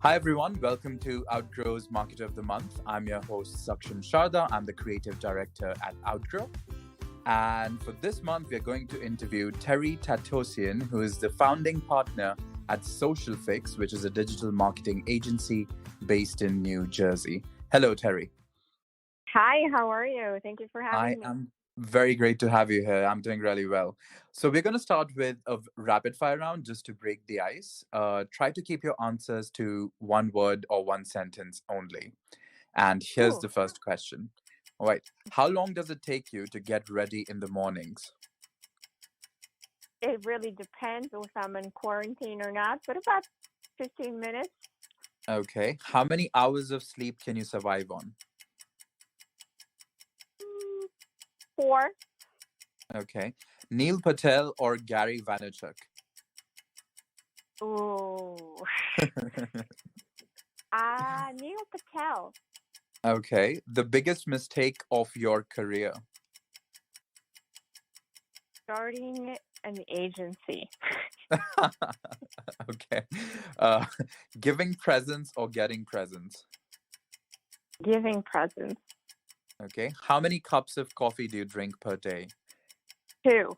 Hi everyone, welcome to Outgrow's Market of the Month. I'm your host Saksham Sharda. I'm the creative director at Outgrow. And for this month, we're going to interview Terry Tateossian, who is the founding partner at SocialFix, which is a digital marketing agency based in New Jersey. Hello, Terry. Hi, how are you? Thank you for I having me. am very great to have you here. I'm doing really well. So we're going to start with a rapid fire round just to break the ice. Try to keep your answers to one word or one sentence only. And here's Ooh, the first question. All right. How long does it take you to get ready in the mornings? it really depends if I'm in quarantine or not, but about 15 minutes. Okay. How many hours of sleep can you survive on? Mm, 4. Okay. Neil Patel or Gary Vaynerchuk? Ooh. Neil Patel, Okay. The biggest mistake of your career? starting an agency, Okay. Uh, giving presents or getting presents? giving presents. Okay. How many cups of coffee do you drink per day? 2,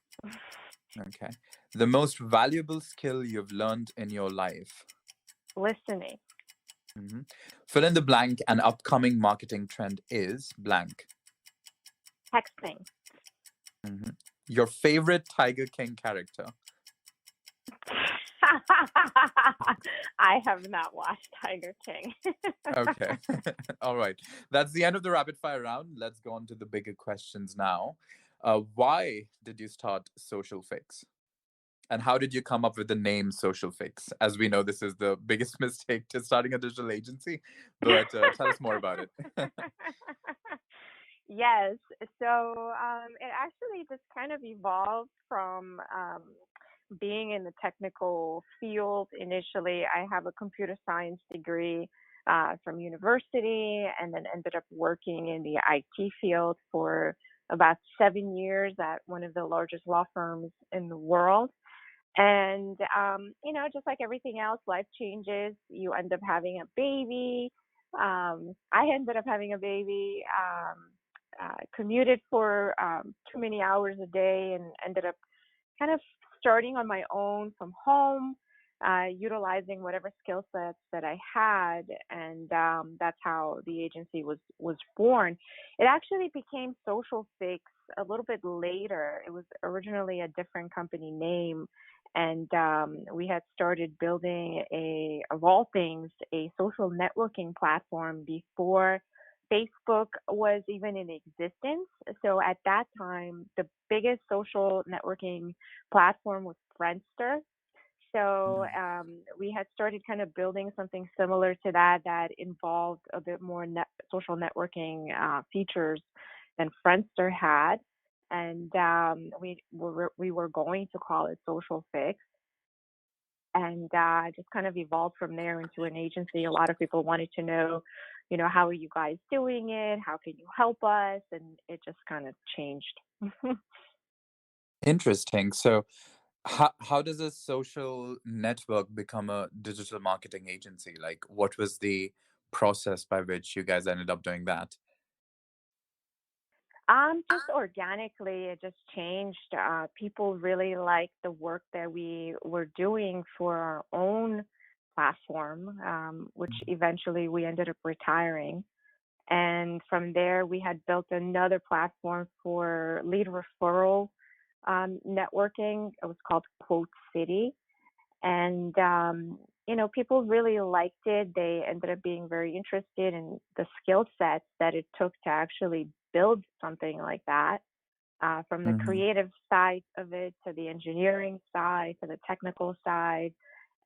Okay. The most valuable skill you've learned in your life? listening, Mhm. Fill in the blank. An upcoming marketing trend is blank. texting. Mhm. Your favorite Tiger King character? I have not watched Tiger King. Okay. All right. That's the end of the rapid fire round. Let's go on to the bigger questions now. Why did you start SocialFix? And how did you come up with the name SocialFix? As we know, this is the biggest mistake to starting a digital agency, but tell us more about it. Yes. So it actually just kind of evolved from being in the technical field. Initially, I have a computer science degree from university and then ended up working in the IT field for about 7 years at one of the largest law firms in the world. And, just like everything else, life changes. You end up having a baby. I ended up having a baby, commuted for too many hours a day and ended up kind of starting on my own from home, utilizing whatever skill sets that I had, and that's how the agency was born. It actually became Social Fix a little bit later. It was originally a different company name, and we had started building of all things, a social networking platform before Facebook was even in existence. So at that time, the biggest social networking platform was Friendster. So Mhm. we had started kind of building something similar to that involved a bit more social networking features than Friendster had, and we were going to call it Social Fix, and just kind of evolved from there into an agency. A lot of people wanted to know, how are you guys doing it? How can you help us? And it just kind of changed. Interesting. So, how does a social network become a digital marketing agency? Like, what was the process by which you guys ended up doing that? Just organically, it just changed. People really liked the work that we were doing for our own platform, which eventually we ended up retiring. And from there, we had built another platform for lead referral networking. It was called Quote City. And, people really liked it. They ended up being very interested in the skill sets that it took to actually build something like that, from the Hmm. creative side of it to the engineering side to the technical side.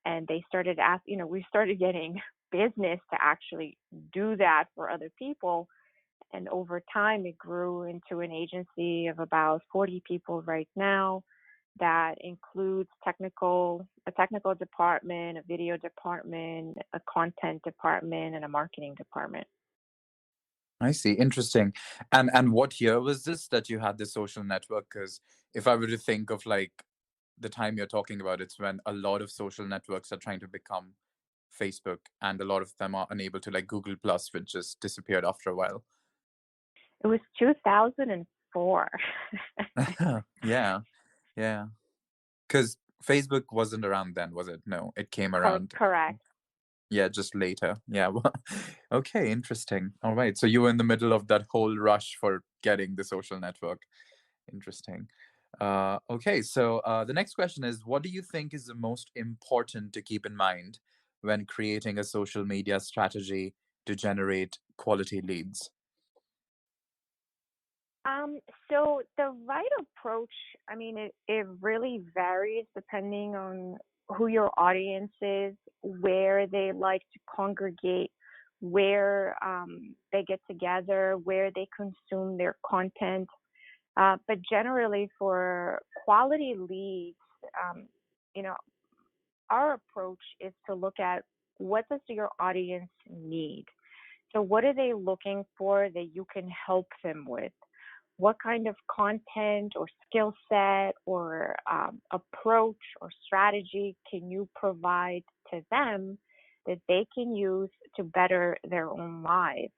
And they started we started getting business to actually do that for other people. And over time, it grew into an agency of about 40 people right now that includes a technical department, a video department, a content department, and a marketing department. I see. Interesting. And what year was this that you had this social network? Because if I were to think of like the time you're talking about, it's when a lot of social networks are trying to become Facebook, and a lot of them are unable to, like Google Plus, which just disappeared after a while. It was 2004. Yeah, yeah. Because Facebook wasn't around then, was it? No, it came around. Correct. Yeah, just later. Yeah. Okay, interesting. All right. So you were in the middle of that whole rush for getting the social network. Interesting. Okay, so the next question is, what do you think is the most important to keep in mind when creating a social media strategy to generate quality leads? So the right approach, I mean, it really varies depending on who your audience is, where they like to congregate, where they get together, where they consume their content. But generally, for quality leads, um, you know, our approach is to look at what does your audience need. So what are they looking for that you can help them with? What kind of content or skill set or approach or strategy can you provide to them that they can use to better their own lives?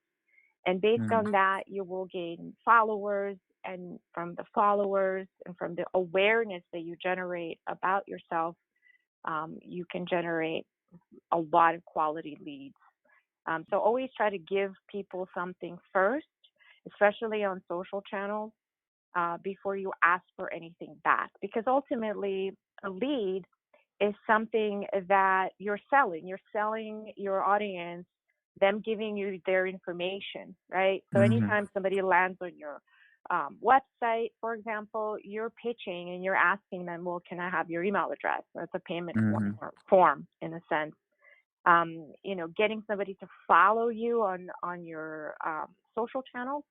And based Mm, on that, you will gain followers. And from the followers and from the awareness that you generate about yourself, you can generate a lot of quality leads. So always try to give people something first, especially on social channels, before you ask for anything back. Because ultimately, a lead is something that you're selling. You're selling your audience, them giving you their information, right? So mhm, anytime somebody lands on your website, for example, you're pitching and you're asking them, well, can I have your email address? That's a payment mhm, form in a sense. Getting somebody to follow you on your social channels,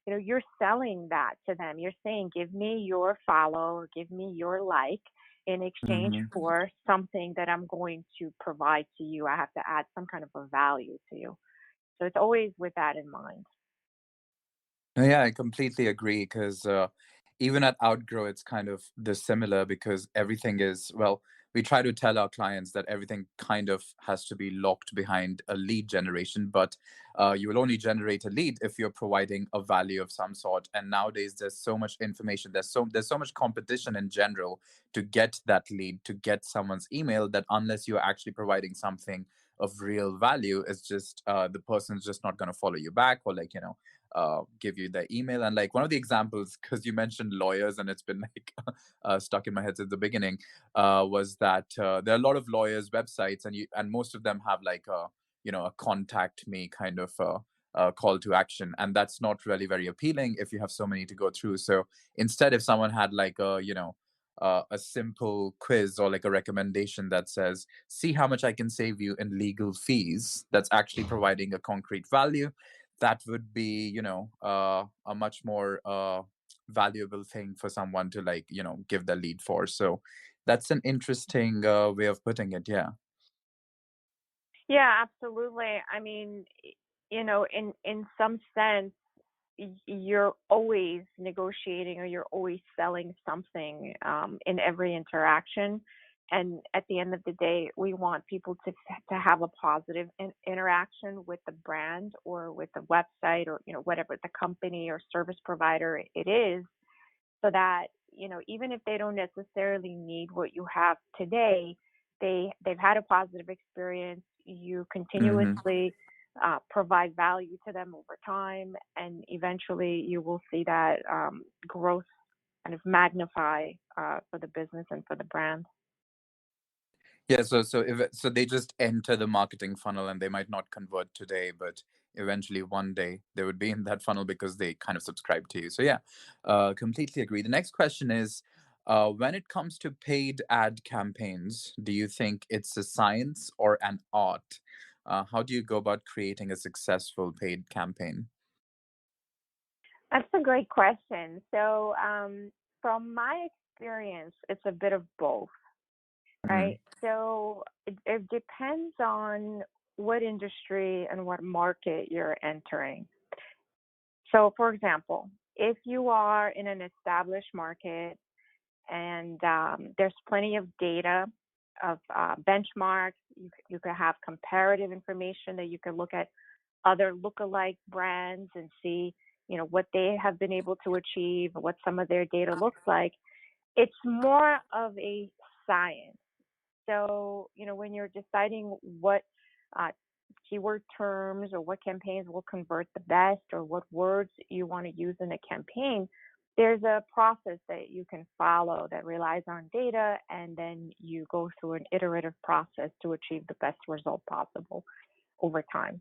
you're selling that to them. You're saying, give me your follow or give me your like in exchange mhm. for something that I'm going to provide to you. I have to add some kind of a value to you. So it's always with that in mind. No, yeah, I completely agree because even at Outgrow, it's kind of the similar because everything is, well, we try to tell our clients that everything kind of has to be locked behind a lead generation, but you will only generate a lead if you're providing a value of some sort. And nowadays, there's so much information, there's so much competition in general to get that lead, to get someone's email, that unless you're actually providing something of real value, it's just the person's just not going to follow you back, or like give you the email. And like one of the examples, because you mentioned lawyers and it's been like stuck in my head since the beginning, was that there are a lot of lawyers websites, and most of them have like a contact me kind of call to action, and that's not really very appealing if you have so many to go through. So instead, if someone had like a simple quiz or like a recommendation that says, see how much I can save you in legal fees, that's actually providing a concrete value, that would be a much more valuable thing for someone to like give the lead for. So that's an interesting way of putting it. Yeah. Yeah, absolutely. I mean, in some sense, you're always negotiating or you're always selling something in every interaction. And at the end of the day, we want people to have a positive interaction with the brand or with the website or whatever the company or service provider it is, so that even if they don't necessarily need what you have today, they've had a positive experience. You Hmm. continuously provide value to them over time, and eventually you will see that growth kind of magnify for the business and for the brand. Yeah, so they just enter the marketing funnel and they might not convert today, but eventually one day they would be in that funnel because they kind of subscribe to you. So yeah, completely agree. The next question is, when it comes to paid ad campaigns, do you think it's a science or an art? How do you go about creating a successful paid campaign? That's a great question. So, from my experience, it's a bit of both, Mm-hmm. right? So, it depends on what industry and what market you're entering. So, for example, if you are in an established market and there's plenty of data benchmarks. You could have comparative information that you can look at other lookalike brands and see, what they have been able to achieve, what some of their data looks like. It's more of a science. So, when you're deciding what uh, keyword terms or what campaigns will convert the best or what words you want to use in a campaign, there's a process that you can follow that relies on data, and then you go through an iterative process to achieve the best result possible over time.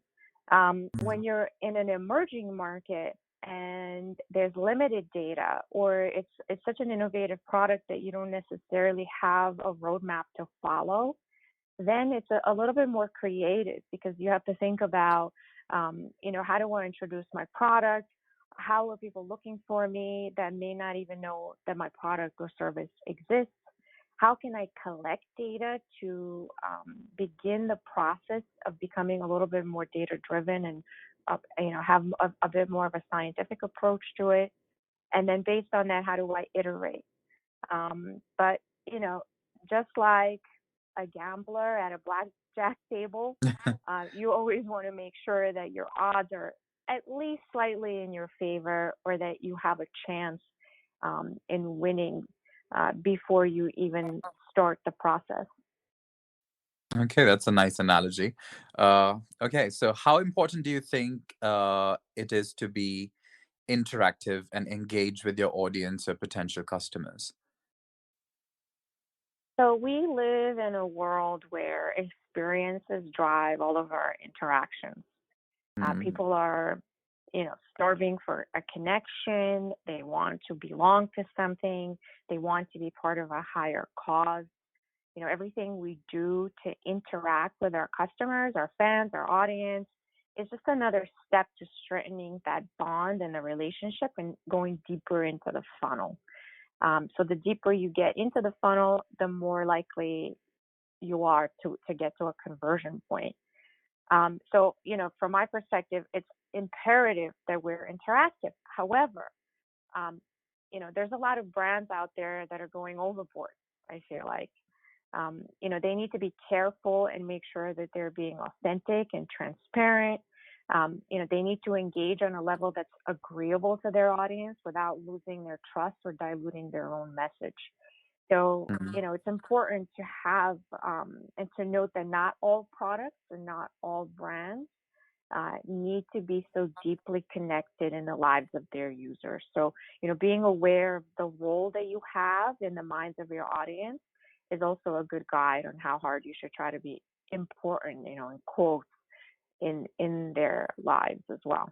When you're in an emerging market and there's limited data, or it's such an innovative product that you don't necessarily have a roadmap to follow, then it's a little bit more creative because you have to think about, how do I introduce my product? How are people looking for me that may not even know that my product or service exists? How can I collect data to begin the process of becoming a little bit more data driven and have a bit more of a scientific approach to it? And then based on that, how do I iterate? But just like a gambler at a blackjack table, you always want to make sure that your odds are at least slightly in your favor, or that you have a chance in winning before you even start the process. Okay, that's a nice analogy. Okay, so how important do you think it is to be interactive and engage with your audience or potential customers? So we live in a world where experiences drive all of our interactions. Mm, People are, starving for a connection. They want to belong to something. They want to be part of a higher cause. Everything we do to interact with our customers, our fans, our audience is just another step to strengthening that bond and the relationship and going deeper into the funnel. So the deeper you get into the funnel, the more likely you are to get to a conversion point. So, from my perspective, it's imperative that we're interactive. However, um, there's a lot of brands out there that are going overboard, I feel like. They need to be careful and make sure that they're being authentic and transparent. They need to engage on a level that's agreeable to their audience without losing their trust or diluting their own message. So, mm. it's important to have and to note that not all products and not all brands need to be so deeply connected in the lives of their users. So, being aware of the role that you have in the minds of your audience is also a good guide on how hard you should try to be important, in quotes, in their lives as well.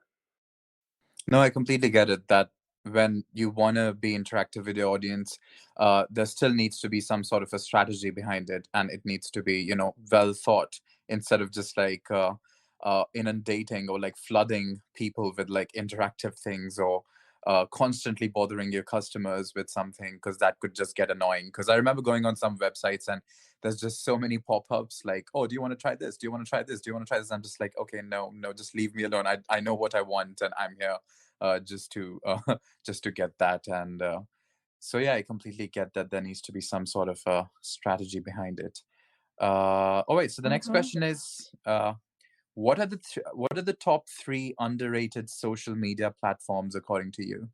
No, I completely get it that when you want to be interactive with your audience, there still needs to be some sort of a strategy behind it, and it needs to be, well thought instead of just like inundating or like flooding people with like interactive things or constantly bothering your customers with something because that could just get annoying. Because I remember going on some websites and there's just so many pop-ups like, oh, do you want to try this? Do you want to try this? Do you want to try this? I'm just like, okay, no, no, just leave me alone. I know what I want and I'm here just to just to get that. And so yeah, I completely get that there needs to be some sort of strategy behind it. All right, so the next Hmm. question is, what are the top three underrated social media platforms according to you?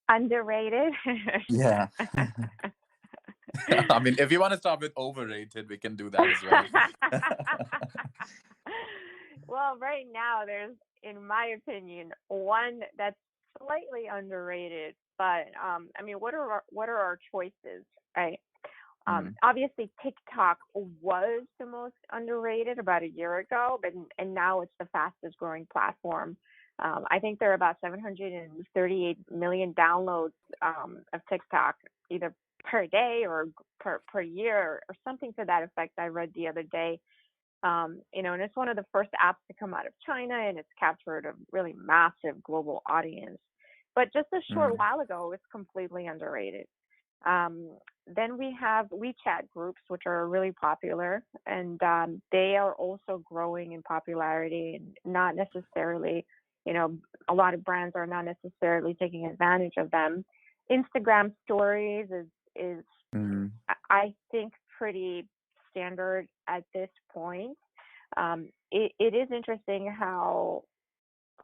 Underrated. Yeah. I mean, if you want to start with overrated, we can do that as well. Well, right now there's, in my opinion, one that's slightly underrated. But what are our choices, right? Mm, Obviously, TikTok was the most underrated about a year ago, but and now it's the fastest growing platform. I think there are about 738 million downloads of TikTok, either per day or per year or something to that effect. I read the other day. And it's one of the first apps to come out of China, and it's captured a really massive global audience. But just a short mm, while ago, it's completely underrated. Um, then we have WeChat groups, which are really popular, and they are also growing in popularity. And not necessarily, a lot of brands are not necessarily taking advantage of them. Instagram stories is mm, I think pretty standard at this point. It is interesting how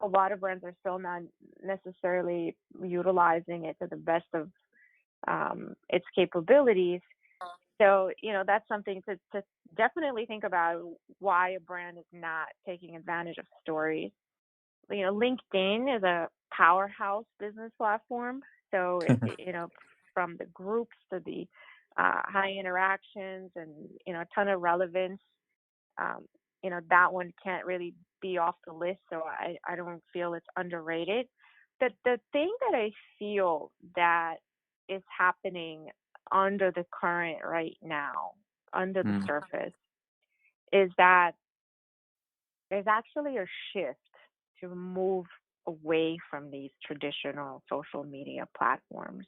a lot of brands are still not necessarily utilizing it to the best of its capabilities. So, that's something to definitely think about why a brand is not taking advantage of stories. LinkedIn is a powerhouse business platform. So, from the groups to the high interactions and, a ton of relevance, um, that one can't really be off the list. So I don't feel it's underrated. The thing that I feel that is happening under the current right now, under the Mm, surface, is that there's actually a shift to move away from these traditional social media platforms,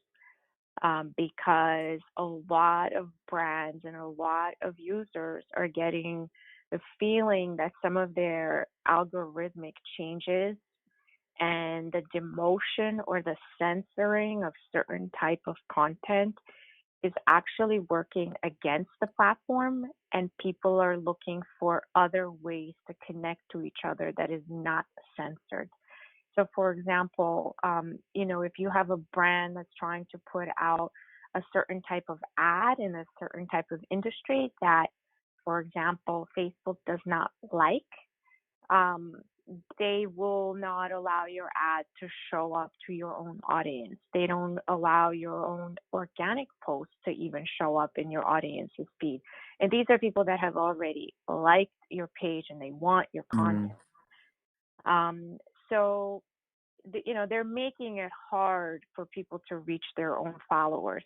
because a lot of brands and a lot of users are getting the feeling that some of their algorithmic changes and the demotion or the censoring of certain type of content is actually working against the platform, and people are looking for other ways to connect to each other that is not censored. So, for example, if you have a brand that's trying to put out a certain type of ad in a certain type of industry that, for example, Facebook does not like, um, they will not allow your ad to show up to your own audience. They don't allow your own organic posts to even show up in your audience's feed. And these are people that have already liked your page and they want your mm, content. Um, so they're making it hard for people to reach their own followers.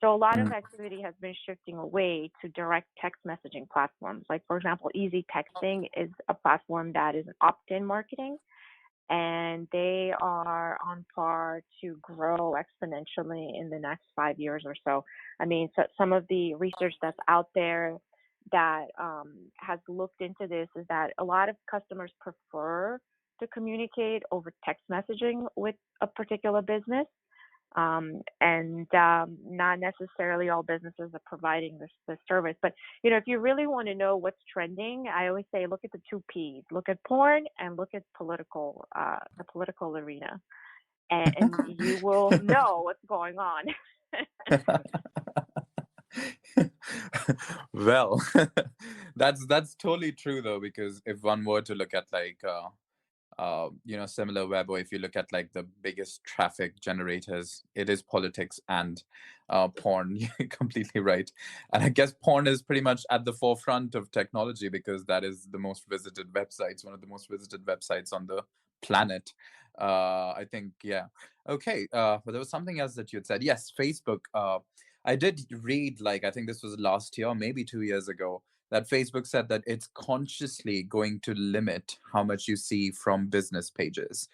So a lot of mm, activity has been shifting away to direct text messaging platforms. Like, for example, Easy Texting is a platform that is opt-in marketing, and they are on par to grow exponentially in the next 5 years or so. I mean, so some of the research that's out there that has looked into this is that a lot of customers prefer to communicate over text messaging with a particular business. And not necessarily all businesses are providing this service. But if you really want to know what's trending, I always say look at the two P's: look at porn and look at the political arena, and you will know what's going on. Well, that's totally true though, because if one were to look at like similar web, or if you look at like the biggest traffic generators, it is politics and porn. You're completely right. And I guess porn is pretty much at the forefront of technology because that is the most visited websites, one of the most visited websites on the planet. I think, yeah. Okay. But there was something else that you had said. Yes, Facebook. I did read, like, I think this was last year, maybe 2 years ago, that Facebook said that it's consciously going to limit how much you see from business pages.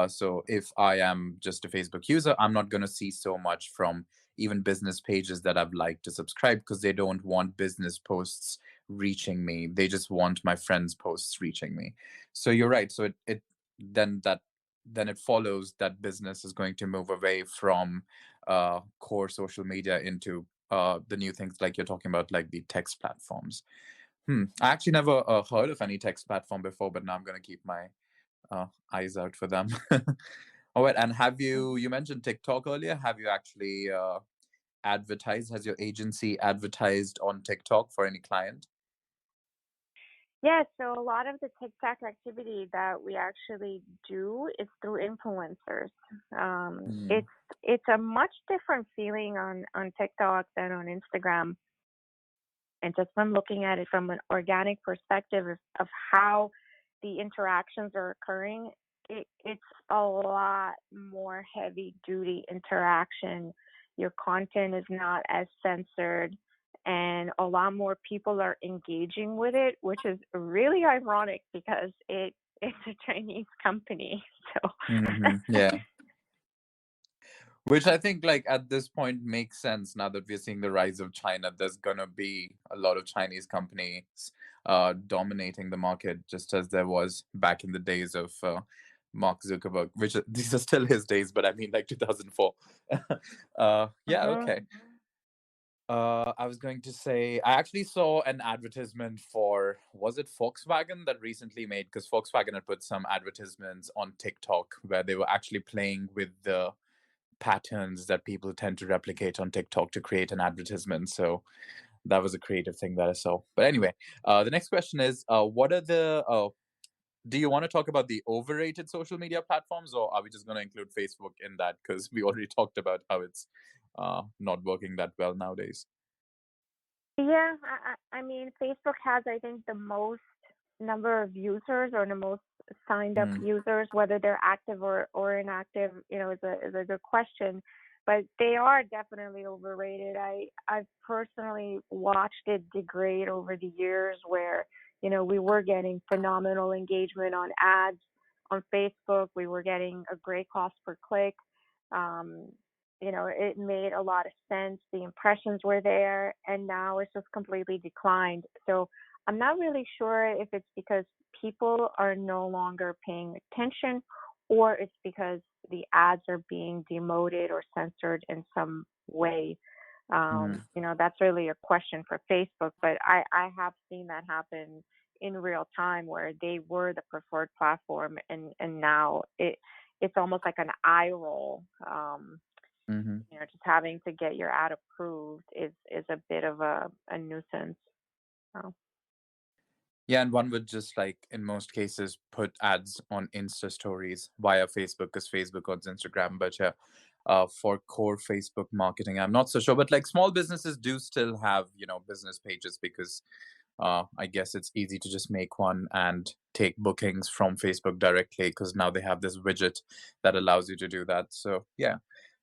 So if I am just a Facebook user, I'm not going to see so much from even business pages that I've liked to subscribe, because they don't want business posts reaching me. They just want my friends' posts reaching me. So you're right. So it then that then it follows that business is going to move away from core social media into the new things like you're talking about, like the text platforms. I actually never heard of any text platform before, but now I'm going to keep my eyes out for them. All right. And have you mentioned TikTok earlier? Have you actually advertised? Has your agency advertised on TikTok for any client? Yeah, so a lot of the TikTok activity that we actually do is through influencers. Um, Mm, it's it's a much different feeling on TikTok than on Instagram, and just from looking at it from an organic perspective of how the interactions are occurring, it's a lot more heavy duty interaction. Your content is not as censored, and a lot more people are engaging with it, which is really ironic because it's a Chinese company. So yeah. Which I think, like, at this point makes sense now that we're seeing the rise of China. There's gonna be a lot of Chinese companies dominating the market, just as there was back in the days of Mark Zuckerberg, which these are still his days, but I mean like 2004. Yeah, mhm. okay. I was going to say, I actually saw an advertisement for, was it Volkswagen that recently made, because Volkswagen had put some advertisements on TikTok where they were actually playing with the patterns that people tend to replicate on TikTok to create an advertisement. So that was a creative thing that I saw. But anyway, the next question is, what are do you want to talk about the overrated social media platforms, or are we just going to include Facebook in that? Because we already talked about how it's not working that well nowadays. Yeah, I mean, Facebook has, I think, the most number of users or the most signed up Mm, users. Whether they're active or inactive, is a good question. But they are definitely overrated. I've personally watched it degrade over the years, where we were getting phenomenal engagement on ads on Facebook. We were getting a great cost per click. Um, it made a lot of sense. The impressions were there, and now it's just completely declined. So I'm not really sure if it's because people are no longer paying attention, or it's because the ads are being demoted or censored in some way. mm. That's really a question for Facebook, but I have seen that happen in real time, where they were the preferred platform, and now it's almost like an eye roll. Hmm. Just having to get your ad approved is a bit of a nuisance. So. Yeah, and one would just like in most cases put ads on Insta stories via Facebook because Facebook owns Instagram. But yeah, for core Facebook marketing, I'm not so sure. But like small businesses do still have, business pages because I guess it's easy to just make one and take bookings from Facebook directly because now they have this widget that allows you to do that. So yeah.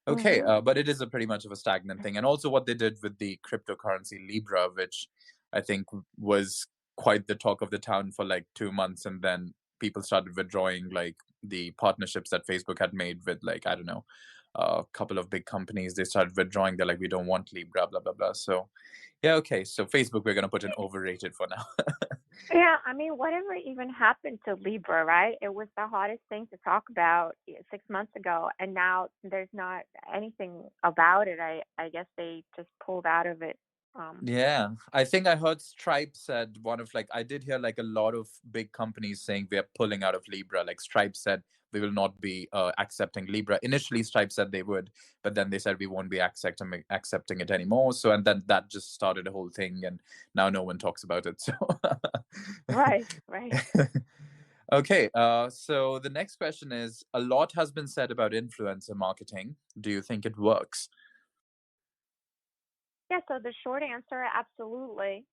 Okay, Mhm. but it is a pretty much of a stagnant thing. And also what they did with the cryptocurrency Libra, which I think was quite the talk of the town for like 2 months, and then people started withdrawing like the partnerships that Facebook had made with like, I don't know, a couple of big companies. They started withdrawing. They're like, we don't want Libra, blah blah blah. So yeah, okay. So Facebook, we're gonna put in overrated for now. Yeah, I mean, whatever even happened to Libra, right? It was the hottest thing to talk about 6 months ago, and now there's not anything about it. I guess they just pulled out of it. Um, Yeah, I think I heard Stripe said one of like I did hear like a lot of big companies saying we are pulling out of Libra. Like Stripe said we will not be accepting Libra. Initially, Stripe said they would, but then they said we won't be accepting it anymore. So and then that just started a whole thing, and now no one talks about it. So right, right. okay, so the next question is: a lot has been said about influencer marketing. Do you think it works? Yeah, so the short answer, absolutely.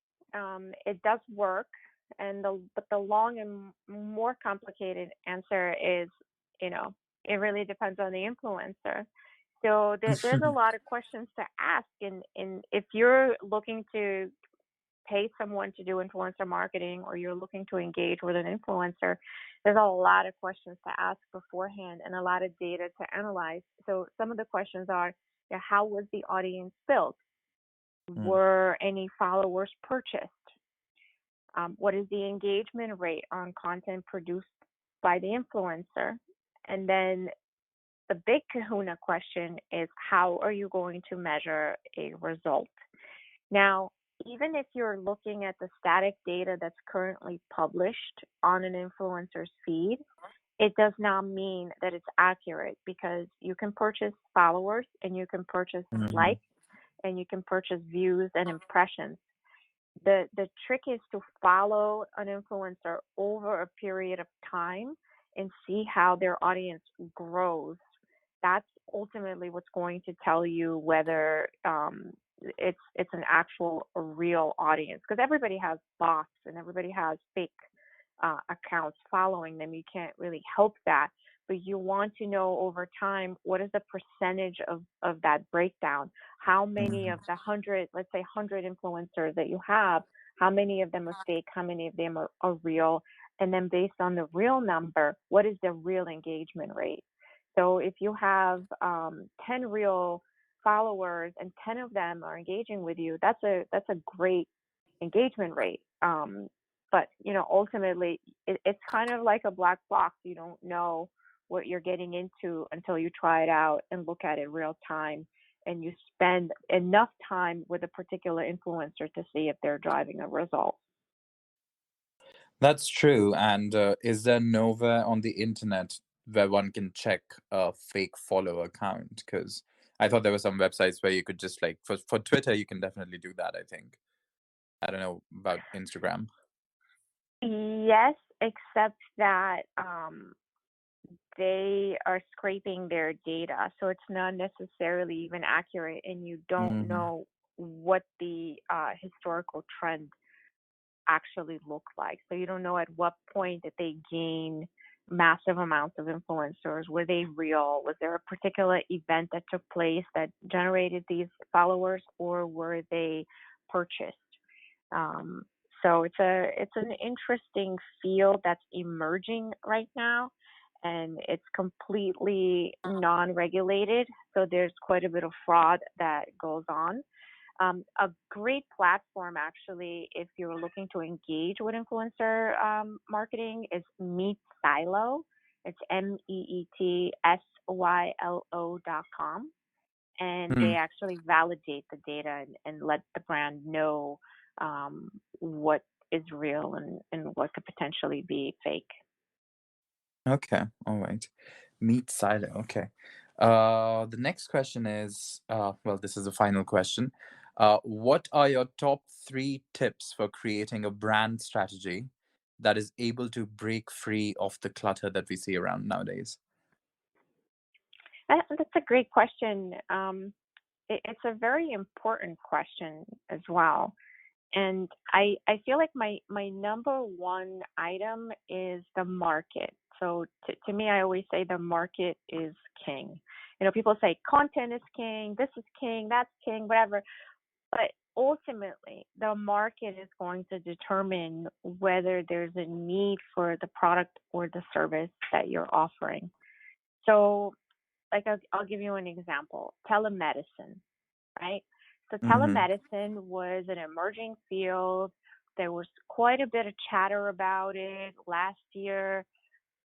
It does work, but the long and more complicated answer is, it really depends on the influencer. So there's a lot of questions to ask, and if you're looking to pay someone to do influencer marketing, or you're looking to engage with an influencer, there's a lot of questions to ask beforehand and a lot of data to analyze. So some of the questions are, how was the audience built? Mm, Were any followers purchased? What is the engagement rate on content produced by the influencer? And then the big kahuna question is, how are you going to measure a result? Now, even if you're looking at the static data that's currently published on an influencer's feed, it does not mean that it's accurate, because you can purchase followers, and you can purchase mhm, likes, and you can purchase views and impressions. The trick is to follow an influencer over a period of time and see how their audience grows. That's ultimately what's going to tell you whether it's an actual a real audience, because everybody has bots and everybody has fake accounts following them. You can't really help that, but you want to know over time, what is the percentage of that breakdown? How many mhm, of the 100, let's say 100 influencers that you have, how many of them are fake? How many of them are real? And then based on the real number, what is the real engagement rate? So if you have 10 real followers and 10 of them are engaging with you, that's a great engagement rate. But ultimately, it's kind of like a black box. You don't know what you're getting into until you try it out and look at it real time. and you spend enough time with a particular influencer to see if they're driving a result. That's true. And is there nowhere on the internet where one can check a fake follow account? Because I thought there were some websites where you could just like for Twitter, you can definitely do that, I think. I don't know about Instagram. Yes, except that they are scraping their data, so it's not necessarily even accurate, and you don't Hmm. know what the historical trend actually look like. So you don't know at what point did they gain massive amounts of influencers. Were they real? Was there a particular event that took place that generated these followers, or were they purchased? Um, so it's an interesting field that's emerging right now, and it's completely non-regulated. So there's quite a bit of fraud that goes on. A great platform, actually, if you're looking to engage with influencer marketing, is Meet Silo. It's MEETSYLO.com. And they Hmm. actually validate the data and let the brand know what is real and what could potentially be fake. Okay. All right. Meet Silo. Okay. The next question is, well, this is the final question. What are your top three tips for creating a brand strategy that is able to break free of the clutter that we see around nowadays? That's a great question. It's a very important question as well. And I feel like my number one item is the market. So to me, I always say the market is king. You know, people say content is king, this is king, that's king, whatever. But ultimately, the market is going to determine whether there's a need for the product or the service that you're offering. So, like, I'll give you an example: telemedicine, right? So Mm-hmm. telemedicine was an emerging field. There was quite a bit of chatter about it last year.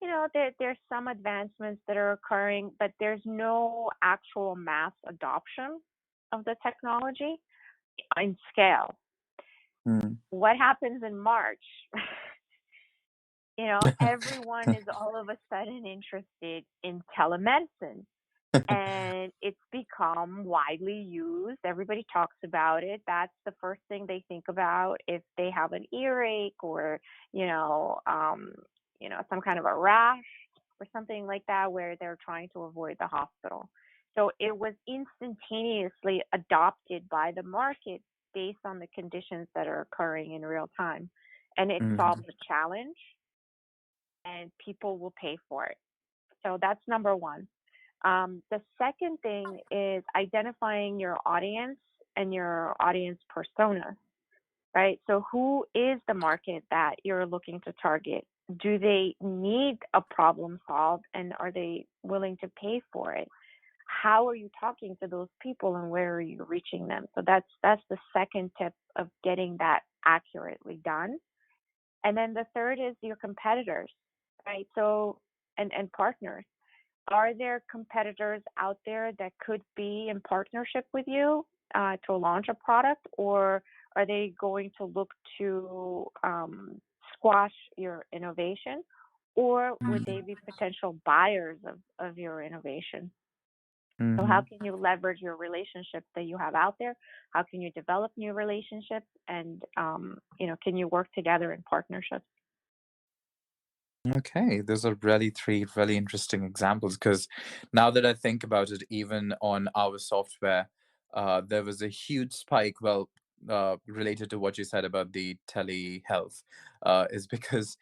You know, there's some advancements that are occurring, but there's no actual mass adoption of the technology in scale. Mm. What happens in March? You know, everyone is all of a sudden interested in telemedicine, and it's become widely used. Everybody talks about it. That's the first thing they think about if they have an earache or, you know, some kind of a rash or something like that where they're trying to avoid the hospital. So it was instantaneously adopted by the market based on the conditions that are occurring in real time. And it solves Mhm. a challenge and people will pay for it. So that's number one. The second thing is identifying your audience and your audience persona, right? So, who is the market that you're looking to target? Do they need a problem solved and are they willing to pay for it? How are you talking to those people and where are you reaching them? So that's the second tip of getting that accurately done. And then the third is your competitors, right? So and partners. Are there competitors out there that could be in partnership with you to launch a product, or are they going to look to squash your innovation, or would they Mhm. be potential buyers of your innovation? So, how Mhm. can you leverage your relationships that you have out there? How can you develop new relationships, and can you work together in partnerships? Okay, those are really three really interesting examples because now that I think about it, even on our software, there was a huge spike. Well, related to what you said about the telehealth, is because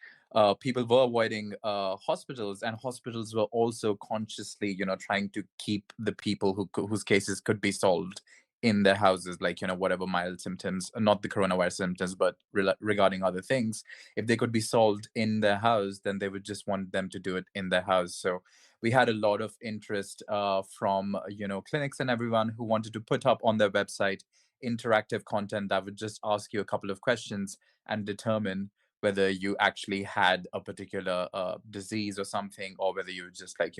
people were avoiding hospitals, and hospitals were also consciously, trying to keep the people whose cases could be solved in their houses, like whatever mild symptoms, not the coronavirus symptoms, but regarding other things if they could be solved in their house, then they would just want them to do it in their house. So we had a lot of interest from clinics and everyone who wanted to put up on their website interactive content that would just ask you a couple of questions and determine whether you actually had a particular disease or something, or whether you were just like,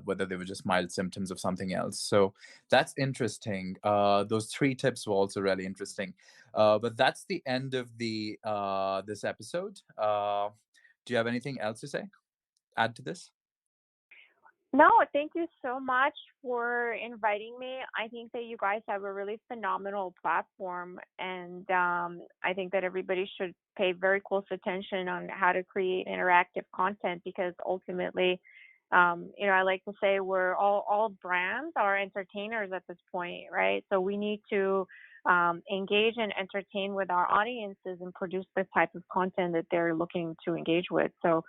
whether they were just mild symptoms of something else. So that's interesting. Those three tips were also really interesting. But that's the end of the this episode. Do you have anything else to say? Add to this? No, thank you so much for inviting me. I think that you guys have a really phenomenal platform, and I think that everybody should pay very close attention on how to create interactive content because ultimately, I like to say we're all brands are entertainers at this point, right? So we need to engage and entertain with our audiences and produce the type of content that they're looking to engage with. So,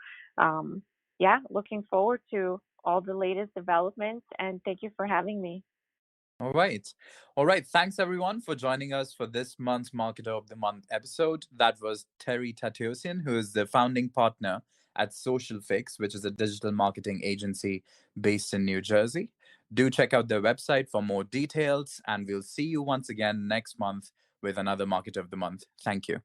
yeah, looking forward to all the latest developments, and thank you for having me. All right. All right. Thanks everyone for joining us for this month's Marketer of the Month episode. That was Terry Tateossian, who is the founding partner at SocialFix, which is a digital marketing agency based in New Jersey. Do check out their website for more details, and we'll see you once again next month with another Marketer of the Month. Thank you.